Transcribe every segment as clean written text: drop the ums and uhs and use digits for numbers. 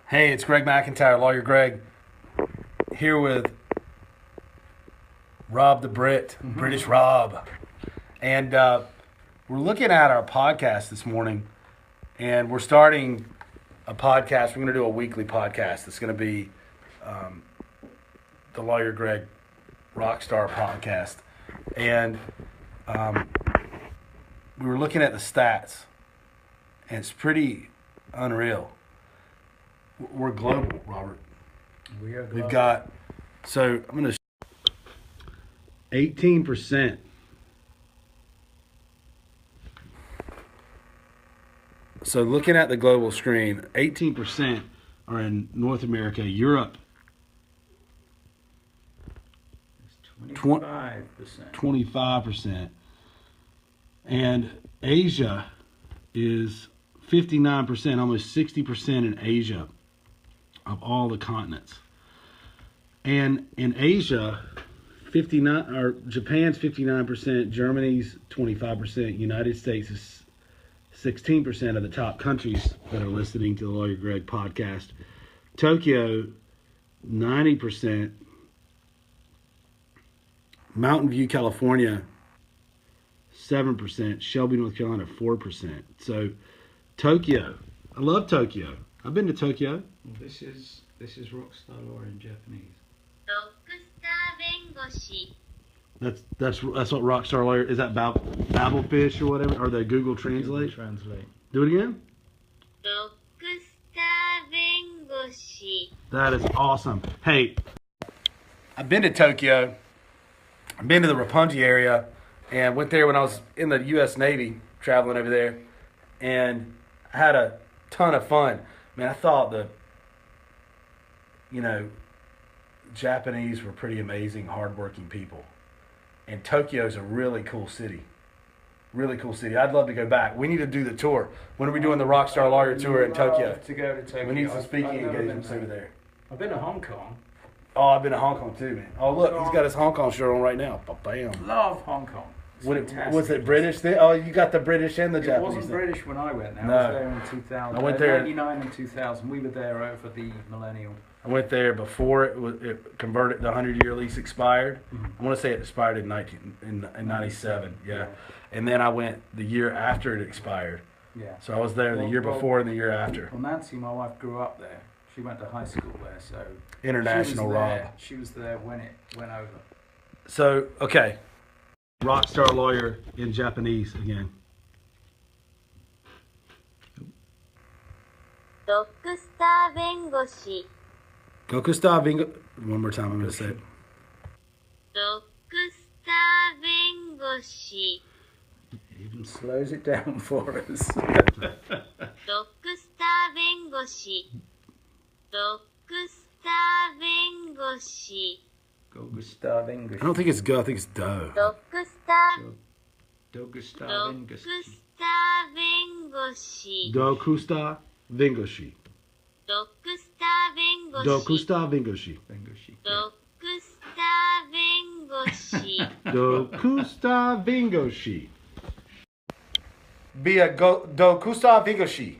Hey, it's Greg McIntyre, Lawyer Greg, here with Rob the Brit, British Rob. And we're looking at our podcast this morning, and we're starting a podcast. We're going to do a weekly podcast. It's going to be the Lawyer Greg Rockstar Podcast. And we were looking at the stats, and it's pretty unreal. We're global, Robert. We are global. We've got, so I'm going to 18%. So looking at the global screen, 18% are in North America, Europe, It's 25%. 25%, and Asia is 59%, almost 60% in Asia of all the continents. And in Asia, 59 or Japan's 59%, Germany's 25%, United States is 16% of the top countries that are listening to the Lawyer Greg podcast. Tokyo, 90%. Mountain View, California, 7%. Shelby, North Carolina, 4%. So Tokyo, I love Tokyo. I've been to Tokyo. This is Rockstar Lawyer in Japanese. That's what Rockstar Lawyer is. That Babelfish or whatever, or the Google Translate. Do it again. That is awesome. Hey, I've been to Tokyo. I've been to the Roppongi area, and went there when I was in the U.S. Navy, traveling over there, and I had a ton of fun. Man, I thought Japanese were pretty amazing, hardworking people. And Tokyo's a really cool city. Really cool city. I'd love to go back. We need to do the tour. When are we doing the Rockstar Lawyer tour in Tokyo? To go to Tokyo. We need some speaking engagements over there. I've been to Hong Kong. Oh, I've been to Hong Kong too, man. Oh, look, he's got his Hong Kong shirt on right now. Bam. Love Hong Kong. Was it British then? Oh, you got the British and the Japanese. It wasn't thing. British when I went there. No. I was there in 2000. I went there. 99 and 2000. We were there over the millennial. I went there before it converted. The 100-year lease expired. I want to say it expired in 97. Yeah, and then I went the year after it expired. Yeah. So I was there the year before and the year after. Well, Nancy, my wife, grew up there. She went to high school there, so International Rob. She was there when it went over. So okay, Rockstar Lawyer in Japanese again. Rockstar 弁護士 Gokustar Bingo. One more time, I'm going to say it. Rockstar 弁護士 Even slows it down for us. Rockstar 弁護士 Rockstar 弁護士 Gogustav English. I don't think it's go. I think it's do. Rockstar Dogustav English. Rockstar 弁護士 Dokusta Vingoshi. Rockstar 弁護士 Dokusta Vingoshi. English. Rockstar 弁護士 Dokusta Vingoshi. Be a Dokusta Vingoshi.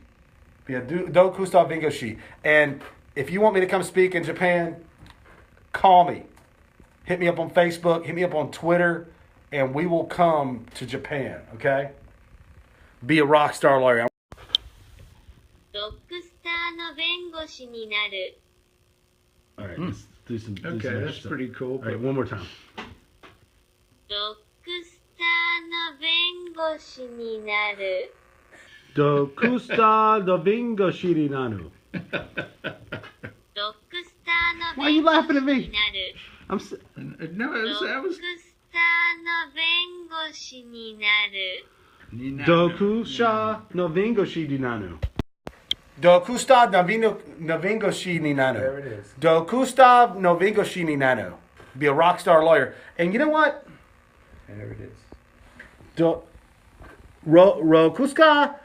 Be a Dokusta Vingoshi. And if you want me to come speak in Japan, call me. Hit me up on Facebook. Hit me up on Twitter. And we will come to Japan, okay? Be a rockstar lawyer. ロックスターの弁護士になる All right, let's do some. Do Okay, some that's extra. pretty cool. All right, one more time. ロックスターの弁護士になる Dokusta no Vingoshi ni nanu. ロックスターの Why are you 弁 laughing 護 at 士 me? になる I'm. S- No, ロ that ック was. スターの弁護士になる Dokusta no Vingoshi ni nanu. Dokusta no Vingoshi ni nanu. There it is. Dokusta no Vingoshi ni nanu. Be a rockstar lawyer. And you know what? There it is. Rokuska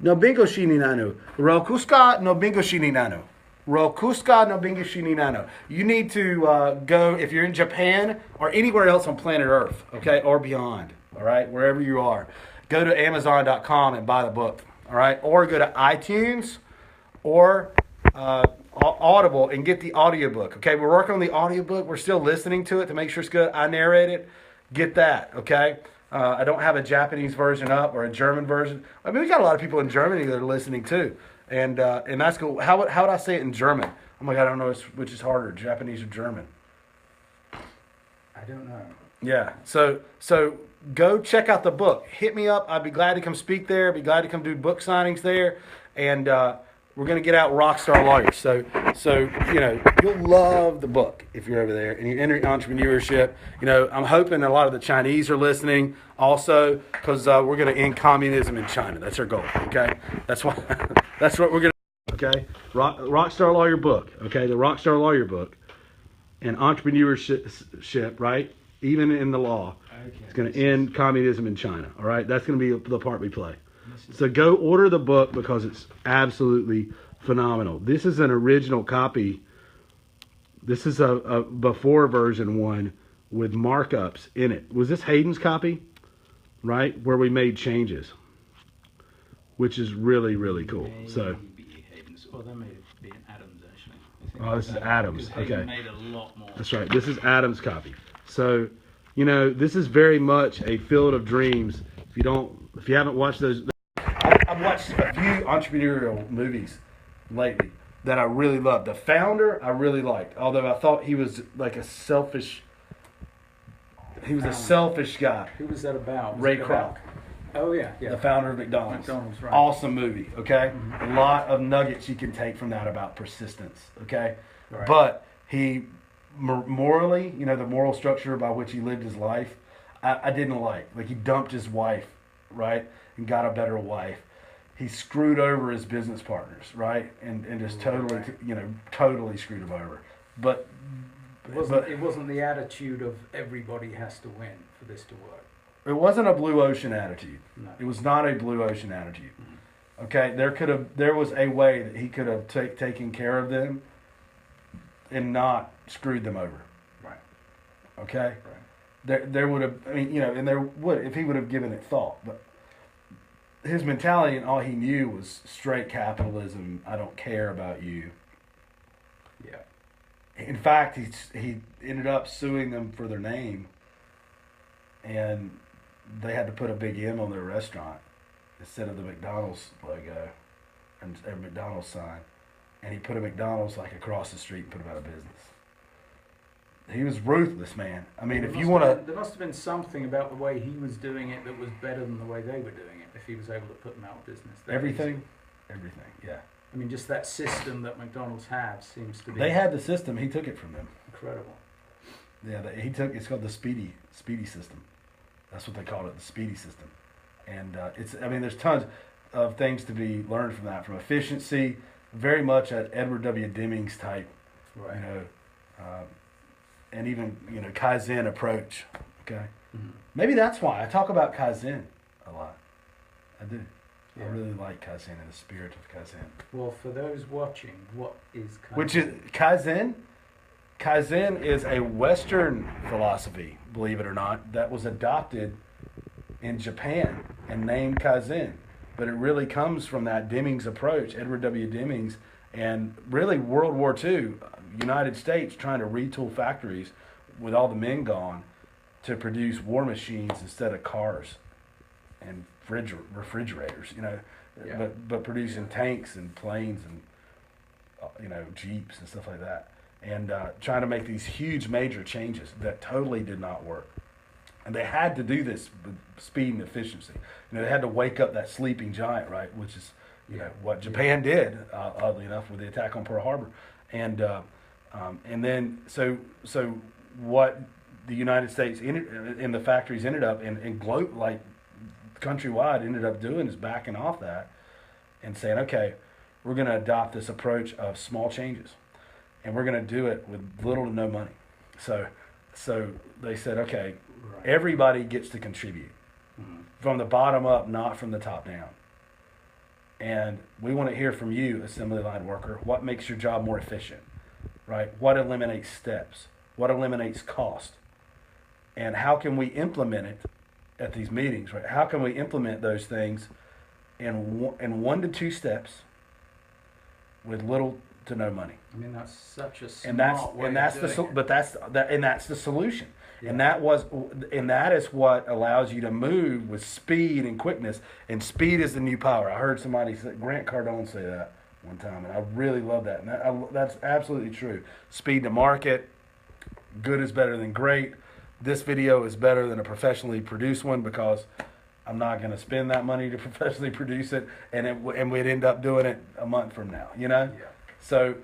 no Vingoshi ni nanu. Rokuska no Vingoshi ni nanu. Rokuska no Bingoshi ni nano. You need to go, if you're in Japan or anywhere else on planet Earth, okay, or beyond, all right, wherever you are, go to Amazon.com and buy the book, all right, or go to iTunes or Audible and get the audiobook. Okay, we're working on the audiobook. We're still listening to it to make sure it's good. I narrate it. Get that. Okay. I don't have a Japanese version up or a German version. I mean, we got a lot of people in Germany that are listening too, and that's cool. How would I say it in German? I'm like, I don't know which is harder, Japanese or German. I don't know. Yeah. So go check out the book. Hit me up. I'd be glad to come speak there. I'd be glad to come do book signings there, and we're going to get out Rockstar Lawyers. So you'll love the book if you're over there and you're into entrepreneurship. I'm hoping a lot of the Chinese are listening also, because we're going to end communism in China. That's our goal. Okay, that's what we're going to. Okay, Rockstar Lawyer book. Okay, the Rockstar Lawyer book and entrepreneurship. Right, even in the law, it's going to end communism in China. All right, that's going to be the part we play. So go order the book because it's absolutely phenomenal. This is an original copy. This is a before version one with markups in it. Was this Hayden's copy? Right? Where we made changes. Which is really, really cool. So Hayden's. Well, that may be an Adams, actually. Oh, this is Adams. Okay. Made a lot more. That's right. This is Adams' copy. So, this is very much a field of dreams. If you haven't watched those, I've watched a few entrepreneurial movies lately that I really loved. The Founder, I really liked, although I thought he was like a selfish guy. Who was that about? Ray Kroc. Oh, yeah. The founder of McDonald's. Right. Awesome movie, okay? Mm-hmm. A lot of nuggets you can take from that about persistence, okay? Right. But he, morally, the moral structure by which he lived his life, I didn't like. Like, he dumped his wife, right? And got a better wife. He screwed over his business partners, right? And just totally, totally screwed them over. But it wasn't the attitude of everybody has to win for this to work. It wasn't a blue ocean attitude. No. It was not a blue ocean attitude. Mm-hmm. Okay, there was a way that he could have taken care of them and not screwed them over. Right. Okay? Right. There would have, and there would, if he would have given it thought. But his mentality and all he knew was straight capitalism. I don't care about you. Yeah. In fact, he ended up suing them for their name, and they had to put a big M on their restaurant instead of the McDonald's logo and a McDonald's sign. And he put a McDonald's like across the street and put him out of business. He was ruthless, man. I mean, if you want to... There must have been something about the way he was doing it that was better than the way they were doing it, if he was able to put them out of business. Everything, yeah. I mean, just that system that McDonald's have seems to be... They had the system. He took it from them. Incredible. Yeah, it's called the Speedy system. That's what they called it, the Speedy system. And there's tons of things to be learned from that, from efficiency, very much at Edward W. Deming's type, right. And even, Kaizen approach, okay? Mm-hmm. Maybe that's why I talk about Kaizen a lot. I do. Yeah. I really like Kaizen and the spirit of Kaizen. Well, for those watching, what is Kaizen? Which is Kaizen? Kaizen is a Western philosophy, believe it or not, that was adopted in Japan and named Kaizen. But it really comes from that Deming's approach, Edward W. Deming's, and really World War II, United States trying to retool factories with all the men gone to produce war machines instead of cars and refrigerators, Yeah. but producing tanks and planes and Jeeps and stuff like that, and trying to make these huge major changes that totally did not work. And they had to do this with speed and efficiency. They had to wake up that sleeping giant, right? Which is what Japan did, oddly enough, with the attack on Pearl Harbor, and then so what the United States in the factories ended up and countrywide ended up doing is backing off that and saying, okay, we're going to adopt this approach of small changes, and we're going to do it with little to no money. So they said, okay, Right. everybody gets to contribute from the bottom up, not from the top down. And we want to hear from you, assembly line worker, what makes your job more efficient, right? What eliminates steps? What eliminates cost? And how can we implement it at these meetings, right? How can we implement those things in 1 to 2 steps with little to no money. I mean, that's such a And that's smart way and that's of the doing so- but that's the solution. Yeah. And that is what allows you to move with speed and quickness. And speed is the new power. I heard somebody say, Grant Cardone say that one time, and I really love that. And that's absolutely true. Speed to market. Good is better than great. This video is better than a professionally produced one because I'm not going to spend that money to professionally produce it, and we'd end up doing it a month from now. You know. Yeah. So,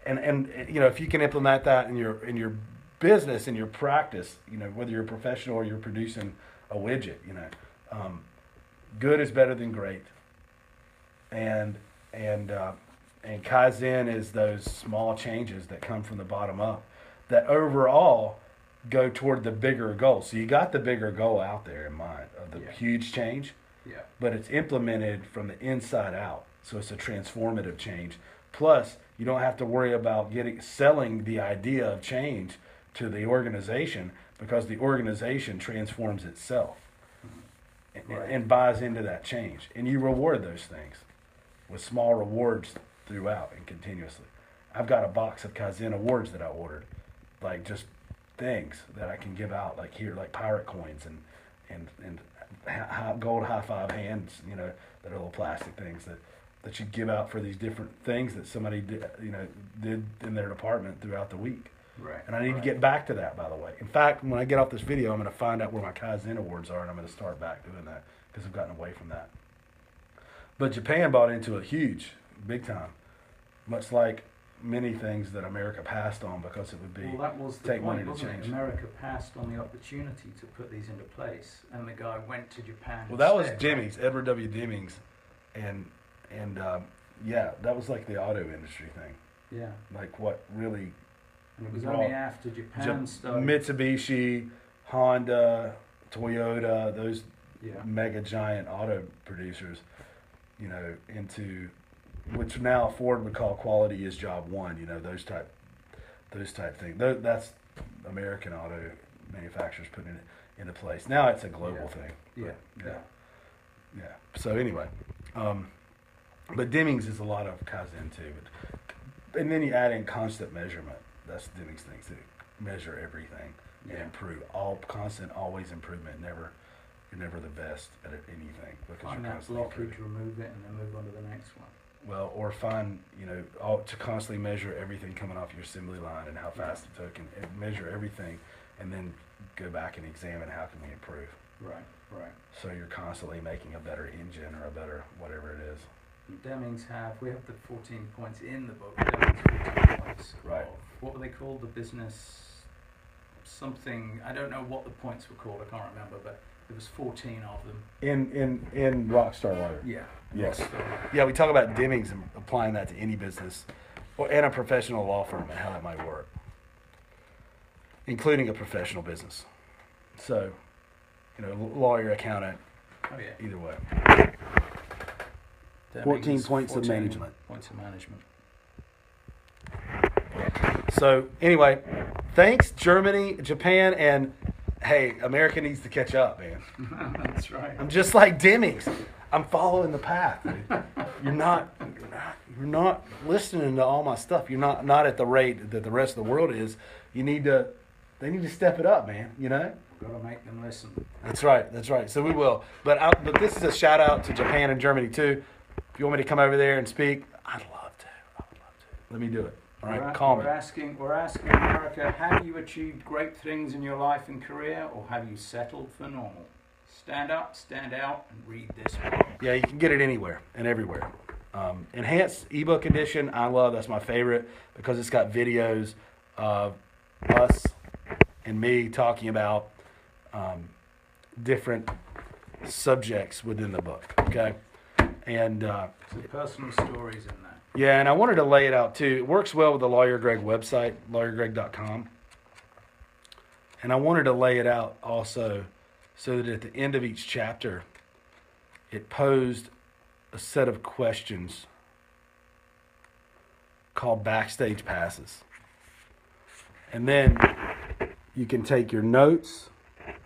and you know, if you can implement that in your business, in your practice, you know, whether you're a professional or you're producing a widget, you know, good is better than great. And Kaizen is those small changes that come from the bottom up that overall go toward the bigger goal. So you got the bigger goal out there in mind of the huge change, but it's implemented from the inside out. So it's a transformative change. Plus, you don't have to worry about selling the idea of change to the organization because the organization transforms itself and buys into that change. And you reward those things with small rewards throughout and continuously. I've got a box of Kaizen awards that I ordered, like just things that I can give out, like here, like pirate coins and gold high five hands, you know, that are little plastic things that you give out for these different things that somebody did in their department throughout the week. Right. And I need to get back to that, by the way. In fact, when I get off this video, I'm going to find out where my Kaizen awards are, and I'm going to start back doing that because I've gotten away from that. But Japan bought into it huge, big time, much like many things that America passed on because it would be Well, that was the take point, money to wasn't change. it? America passed on the opportunity to put these into place, and the guy went to Japan. Well, that was instead, right? Demings, Edward W. Demings, and yeah, that was like the auto industry thing, Yeah, like what really and it was brought only after Japan started. Mitsubishi, Honda, Toyota, those Yeah. mega giant auto producers, you know, into which now Ford would call quality is job one, you know, those type things. That's American auto manufacturers putting it into place. Now it's a global thing. Yeah. But, yeah. So anyway, but Demings is a lot of Kaizen too. And then you add in constant measurement. That's Demings things to measure everything and improve. Constant, always improvement. You're never the best at anything because Find you're that constantly blockage, improving. remove it, and then move on to the next one. Well, or find, you know, to constantly measure everything coming off your assembly line and how fast it took, and measure everything, and then go back and examine how can we improve. Right. So you're constantly making a better engine or a better whatever it is. Demings we have the 14 points in the book. Demings 14 points. Right. What were they called? The business something. I don't know what the points were called. I can't remember, but there was 14 of them. In Rockstar Lawyer. Yeah. Yes. Rockstar. Yeah, we talk about Demings and applying that to any business and a professional law firm and how that might work, including a professional business. So, you know, lawyer, accountant, Oh yeah. either way. Demings, 14 points of 14 management. Points of management. So anyway, thanks Germany, Japan, and hey, America needs to catch up, man. That's right. I'm just like Demings. I'm following the path. Dude. You're not listening to all my stuff. You're not at the rate that the rest of the world is. They need to step it up, man. You know. Got to make them listen. That's right. So we will. But this is a shout out to Japan and Germany too. If you want me to come over there and speak, I'd love to. Let me do it. All right, call me. We're asking America, have you achieved great things in your life and career, or have you settled for normal? Stand up, stand out, and read this book. Yeah, you can get it anywhere and everywhere. Enhanced ebook edition, I love. That's my favorite because it's got videos of us and me talking about different subjects within the book. Okay, and Some personal stories in that. yeah, and I wanted to lay it out too. It works well with the LawyerGreg website, LawyerGreg.com. And I wanted to lay it out also so that at the end of each chapter, it posed a set of questions called backstage passes. And then you can take your notes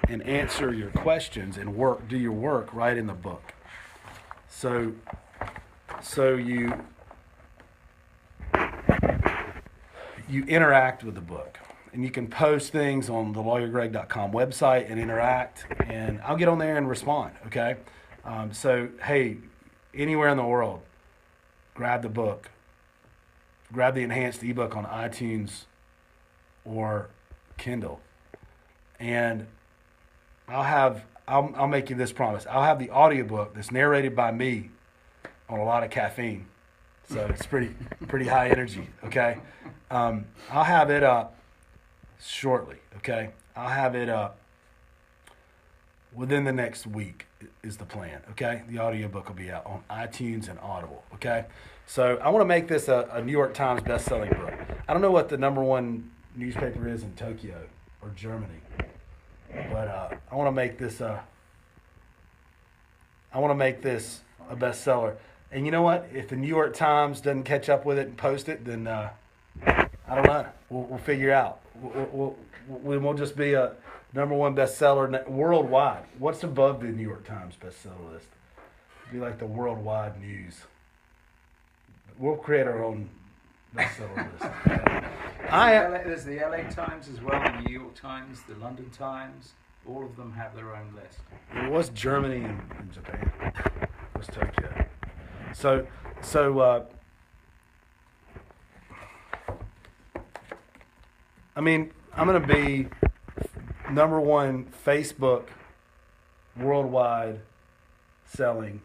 and answer your questions and do your work right in the book. So you you interact with the book. And you can post things on the LawyerGreg.com website and interact, and I'll get on there and respond, okay? So, hey, anywhere in the world, grab the book. Grab the enhanced ebook on iTunes or Kindle. And I'll make you this promise. I'll have the audiobook that's narrated by me on a lot of caffeine. So it's pretty high energy, okay? I'll have it up shortly, okay? I'll have it up within the next week is the plan, okay? The audiobook will be out on iTunes and Audible, okay? So I want to make this a New York Times best-selling book. I don't know what the number one newspaper is in Tokyo or Germany, but I want to make this a bestseller. And you know what? If the New York Times doesn't catch up with it and post it, then I don't know. We'll figure it out. We'll just be a number one bestseller worldwide. What's above the New York Times bestseller list? It'd be like the worldwide news. We'll create our own bestseller list. There's the LA Times as well, the New York Times, the London Times. All of them have their own list. It was Germany and Japan. It was Tokyo. So I mean, I'm going to be number one Facebook worldwide selling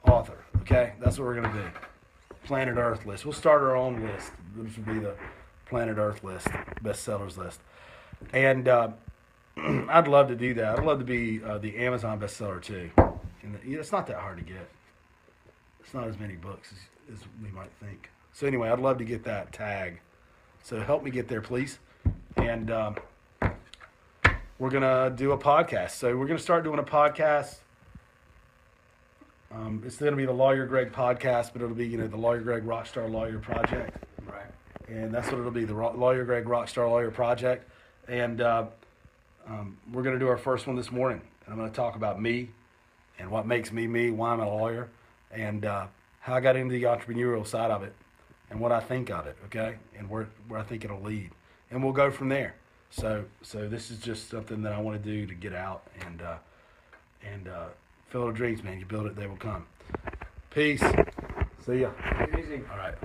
author. Okay? That's what we're going to do. Planet Earth list. We'll start our own list. This will be the Planet Earth list, bestsellers list. And I'd love to do that. I'd love to be the Amazon bestseller too. And it's not that hard to get. It's not as many books as we might think. So anyway, I'd love to get that tag. So help me get there, please. And we're going to do a podcast. So we're going to start doing a podcast. It's going to be the LawyerGreg Podcast, but it'll be, the LawyerGreg Rockstar Lawyer Project. Right. And that's what it'll be, the LawyerGreg Rockstar Lawyer Project. And we're going to do our first one this morning. And I'm going to talk about me and what makes me me, why I'm a lawyer, and how I got into the entrepreneurial side of it and what I think of it, okay, and where I think it'll lead. And we'll go from there. So this is just something that I want to do to get out and fill our dreams, man. You build it, they will come. Peace. See ya. Take it easy. All right.